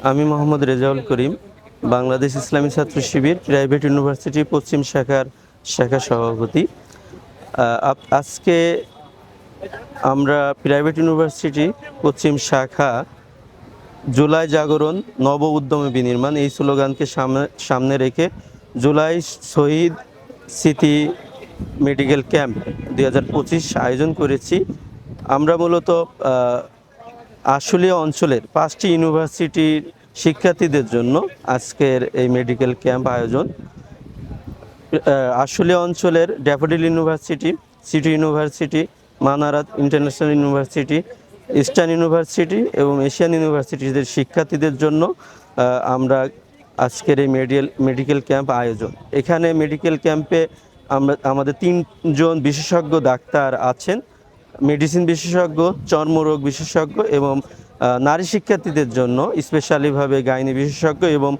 আমি মোহাম্মদ রেজাউল করিম, বাংলাদেশ ইসলামী ছাত্র শিবির private university পশ্চিম শাখা সভাপতি। আজকে আমরা প্রাইভেট ইউনিভার্সিটি পশ্চিম শাখা জুলাই জাগরণ নব উদ্যমে বিনির্মাণ এই স্লোগানকে সামনে রেখে জুলাই শহীদ স্মৃতি মেডিকেল ক্যাম্প 2025 আয়োজন করেছি। আমরা মূলত আশুলিয়া অঞ্চলের 5টি ইউনিভার্সিটির শিক্ষার্থীদের জন্য আজকের এই মেডিকেল ক্যাম্প আয়োজন। আশুলিয়া অঞ্চলের daffodil university, city university, Manarat international university, eastern university এবং এশিয়ান ইউনিভার্সিটিদের শিক্ষার্থীদের জন্য আমরা আজকের এই মেডিকেল ক্যাম্প আয়োজন। এখানে মেডিকেল ক্যাম্পে আমাদের 3জন বিশেষজ্ঞ ডাক্তার আছেন, মেডিসিন বিশেষজ্ঞ, চর্মরোগ বিশেষজ্ঞ এবং নারী শিক্ষার্থীদের জন্য স্পেশালিভাবে গাইনি বিশেষজ্ঞ এবং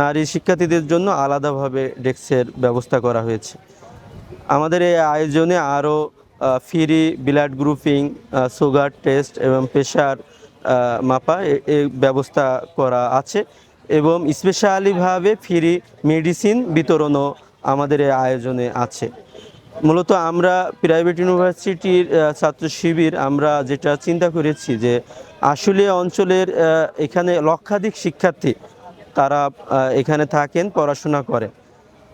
নারী শিক্ষার্থীদের জন্য আলাদাভাবে ডেস্কের ব্যবস্থা করা হয়েছে। আমাদের এই আয়োজনে আরও free blood grouping, sugar test এবং প্রেশার মাপা এই ব্যবস্থা করা আছে এবং স্পেশালিভাবে ফ্রি মেডিসিন বিতরণও আমাদের এই আয়োজনে আছে। মূলত আমরা প্রাইভেট ইউনিভার্সিটির ছাত্র শিবির আমরা যেটা চিন্তা করেছি যে আশুলিয়া অঞ্চলের এখানে লক্ষাধিক শিক্ষার্থী তারা এখানে থাকেন, পড়াশোনা করেন।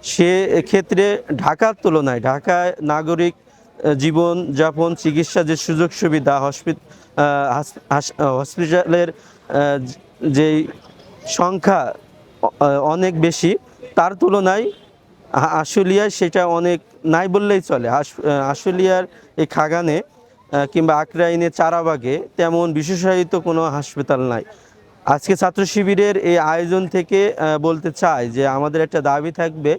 সে ক্ষেত্রে ঢাকার তুলনায় ঢাকায় নাগরিক জীবনযাপন, চিকিৎসা যে সুযোগ সুবিধা, হসপিটালের যেই সংখ্যা অনেক বেশি, তার তুলনায় আশুলিয়ায় সেটা অনেক নাই বললেই চলে। আশুলিয়ার এই খাগানে কিংবা আক্রাইনে চারাবাগে তেমন বিশেষায়িত কোনো হাসপাতাল নাই। আজকে ছাত্র শিবিরের এই আয়োজন থেকে বলতে চাই যে আমাদের একটা দাবি থাকবে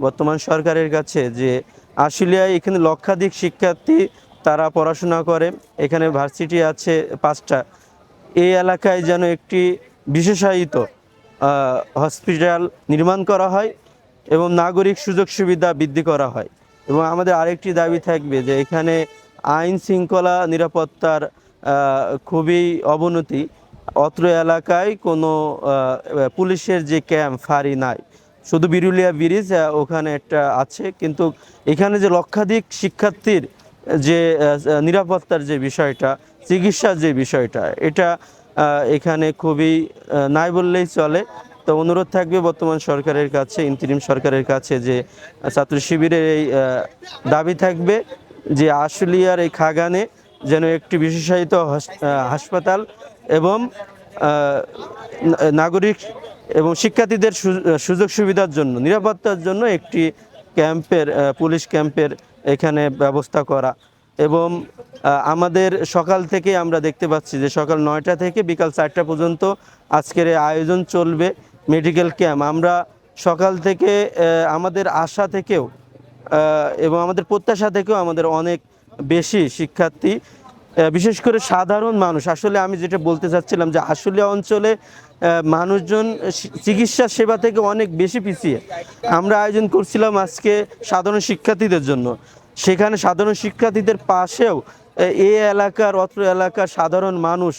বর্তমান সরকারের কাছে যে আশুলিয়ায় এখানে লক্ষাধিক শিক্ষার্থী তারা পড়াশোনা করে, এখানে ভার্সিটি আছে 5টা। এই এলাকায় যেন একটি বিশেষায়িত হসপিটাল নির্মাণ করা হয় এবং নাগরিক সুযোগ সুবিধা বৃদ্ধি করা হয়। এবং আমাদের আরেকটি দাবি থাকবে যে এখানে আইন শৃঙ্খলা নিরাপত্তার খুবই অবনতি। অত্র এলাকায় কোনো পুলিশের যে ক্যাম্প ফাঁড়ি নাই, শুধু বিরুলিয়া ব্রিজ ওখানে একটা আছে, কিন্তু এখানে যে লক্ষাধিক শিক্ষার্থীর যে নিরাপত্তার যে বিষয়টা, চিকিৎসার যে বিষয়টা, এটা এখানে খুবই নাই বললেই চলে। তো অনুরোধ থাকবে বর্তমান সরকারের কাছে, ইন্টারিম সরকারের কাছে যে ছাত্র শিবিরের এই দাবি থাকবে যে আশুলিয়ার এই খাগানে যেন একটি বিশেষায়িত হাসপাতাল এবং নাগরিক এবং শিক্ষার্থীদের সুযোগ সুবিধার জন্য, নিরাপত্তার জন্য একটি ক্যাম্পের, পুলিশ ক্যাম্পের এখানে ব্যবস্থা করা। এবং আমাদের সকাল থেকে আমরা দেখতে পাচ্ছি যে সকাল 9টা থেকে বিকাল 4টা পর্যন্ত আজকের এই আয়োজন চলবে মেডিকেল ক্যাম্প। আমরা সকাল থেকে আমাদের আশা থেকেও এবং আমাদের প্রত্যাশা থেকেও আমাদের অনেক বেশি শিক্ষার্থী, বিশেষ করে সাধারণ মানুষ, আসলে আমি যেটা বলতে চাচ্ছিলাম যে আশুলিয়া অঞ্চলে মানুষজন চিকিৎসা সেবা থেকে অনেক বেশি পিছিয়ে। আমরা আয়োজন করছিলাম আজকে সাধারণ শিক্ষার্থীদের জন্য, সেখানে সাধারণ শিক্ষার্থীদের পাশেও এই এলাকার, অত্র এলাকার সাধারণ মানুষ,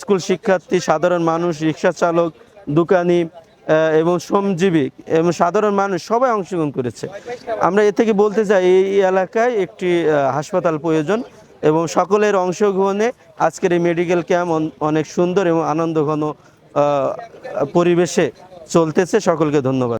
স্কুল শিক্ষার্থী, সাধারণ মানুষ, রিক্সা চালক, দোকানি এবং শ্রমজীবী এবং সাধারণ মানুষ সবাই অংশগ্রহণ করেছে। আমরা এ থেকে বলতে চাই এই এলাকায় একটি হাসপাতাল প্রয়োজন এবং সকলের অংশগ্রহণে আজকের এই মেডিকেল ক্যাম্প অনেক সুন্দর এবং আনন্দঘন পরিবেশে চলতেছে। সকলকে ধন্যবাদ।